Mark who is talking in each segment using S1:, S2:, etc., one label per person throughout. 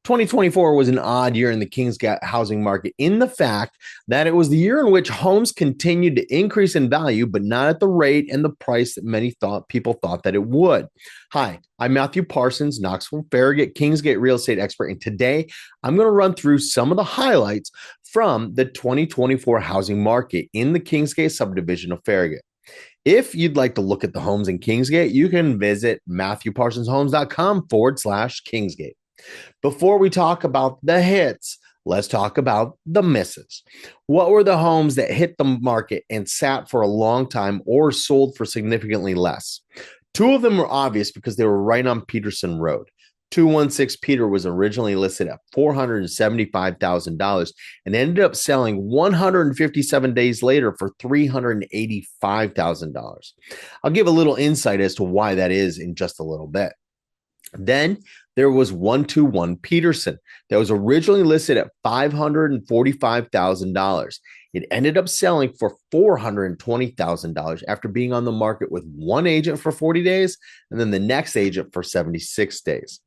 S1: 2024 was an odd year in the Kingsgate housing market in the fact that it was the year in which homes continued to increase in value, but not at the rate and the price that people thought that it would. Hi, I'm Matthew Parsons, Knoxville, Farragut, Kingsgate real estate expert, and today I'm going to run through some of the highlights from the 2024 housing market in the Kingsgate subdivision of Farragut. If you'd like to look at the homes in Kingsgate, you can visit MatthewParsonsHomes.com/Kingsgate. Before we talk about the hits, let's talk about the misses. What were the homes that hit the market and sat for a long time or sold for significantly less? Two of them were obvious because they were right on Peterson Road. 216 Peter was originally listed at $475,000 and ended up selling 157 days later for $385,000. I'll give a little insight as to why that is in just a little bit. Then there was 121 Peterson that was originally listed at $545,000. It ended up selling for $420,000 after being on the market with one agent for 40 days and then the next agent for 76 days.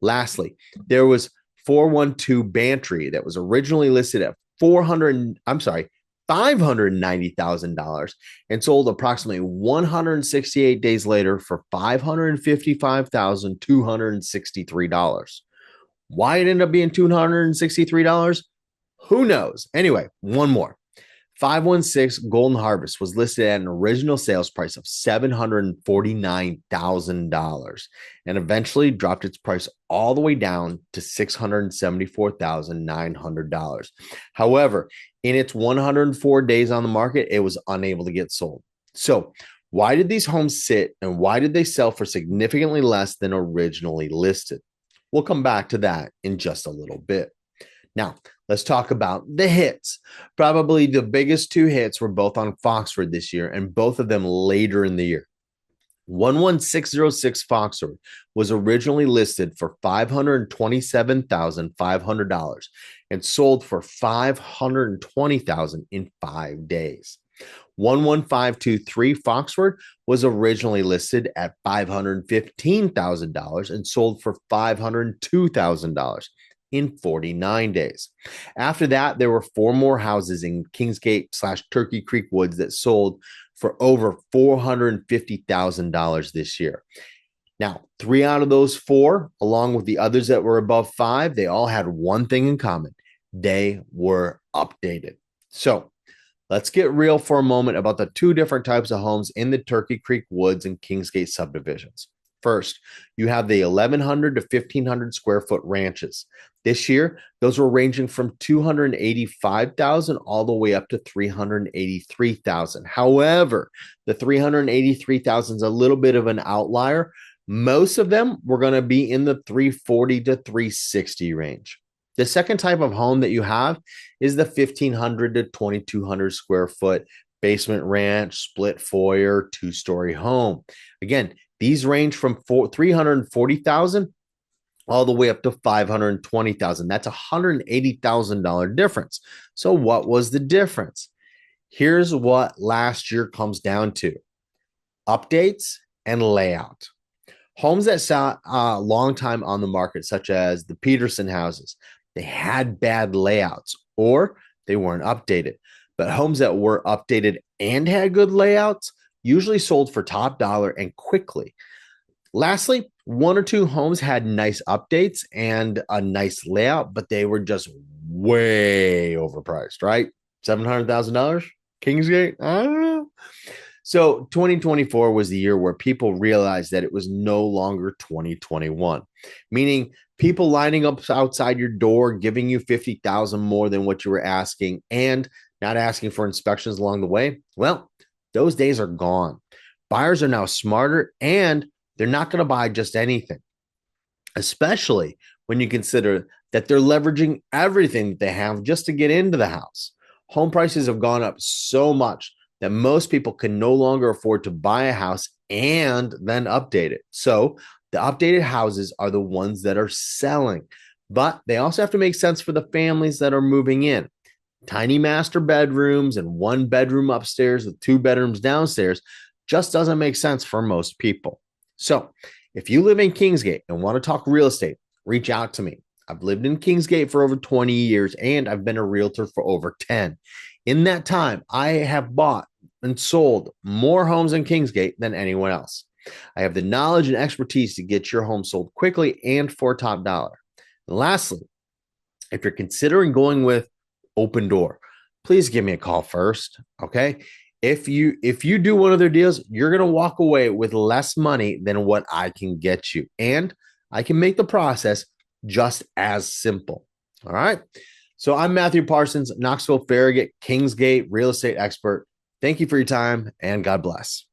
S1: Lastly, there was 412 Bantry that was originally listed at $590,000 and sold approximately 168 days later for $555,263. Why it ended up being $263? Who knows? Anyway, one more. 516 Golden Harvest was listed at an original sales price of $749,000 and eventually dropped its price all the way down to $674,900. However, in its 104 days on the market, it was unable to get sold. So, why did these homes sit and why did they sell for significantly less than originally listed? We'll come back to that in just a little bit. Now, let's talk about the hits. Probably the biggest two hits were both on Foxford this year and both of them later in the year. 11606 Foxford was originally listed for $527,500 and sold for $520,000 in 5 days. 11523 Foxford was originally listed at $515,000 and sold for $502,000 in 49 days. After that, there were four more houses in Kingsgate/Turkey Creek Woods that sold for over $450,000 this year. Now, 3 out of those 4, along with the others that were above 5, they all had one thing in common. They were updated. So let's get real for a moment about the two different types of homes in the Turkey Creek Woods and Kingsgate subdivisions. First, you have the 1,100 to 1,500 square foot ranches. This year, those were ranging from $285,000 all the way up to $383,000. However, the $383,000 is a little bit of an outlier. Most of them were going to be in the $340,000 to $360,000 range. The second type of home that you have is the 1,500 to 2,200 square foot basement ranch, split foyer, 2-story home. Again, these range from $340,000 all the way up to $520,000. That's a $180,000 difference. So what was the difference? Here's what last year comes down to: updates and layout. Homes that sat a long time on the market, such as the Peterson houses, they had bad layouts or they weren't updated. But homes that were updated and had good layouts usually sold for top dollar and quickly. Lastly, 1 or 2 homes had nice updates and a nice layout, but they were just way overpriced, right? $700,000? Kingsgate? I don't know. So 2024 was the year where people realized that it was no longer 2021, meaning people lining up outside your door, giving you $50,000 more than what you were asking and not asking for inspections along the way. Well, those days are gone. Buyers are now smarter and they're not going to buy just anything, especially when you consider that they're leveraging everything that they have just to get into the house. Home prices have gone up so much that most people can no longer afford to buy a house and then update it. So the updated houses are the ones that are selling, but they also have to make sense for the families that are moving in. Tiny master bedrooms and 1 bedroom upstairs with 2 bedrooms downstairs just doesn't make sense for most people. So if you live in Kingsgate and want to talk real estate, reach out to me. I've lived in Kingsgate for over 20 years, and I've been a realtor for over 10. In that time, I have bought and sold more homes in Kingsgate than anyone else. I have the knowledge and expertise to get your home sold quickly and for top dollar. And lastly, if you're considering going with Open Door, please give me a call first. Okay. If you do one of their deals, you're going to walk away with less money than what I can get you. And I can make the process just as simple. All right. So I'm Matthew Parsons, Knoxville, Farragut, Kingsgate real estate expert. Thank you for your time and God bless.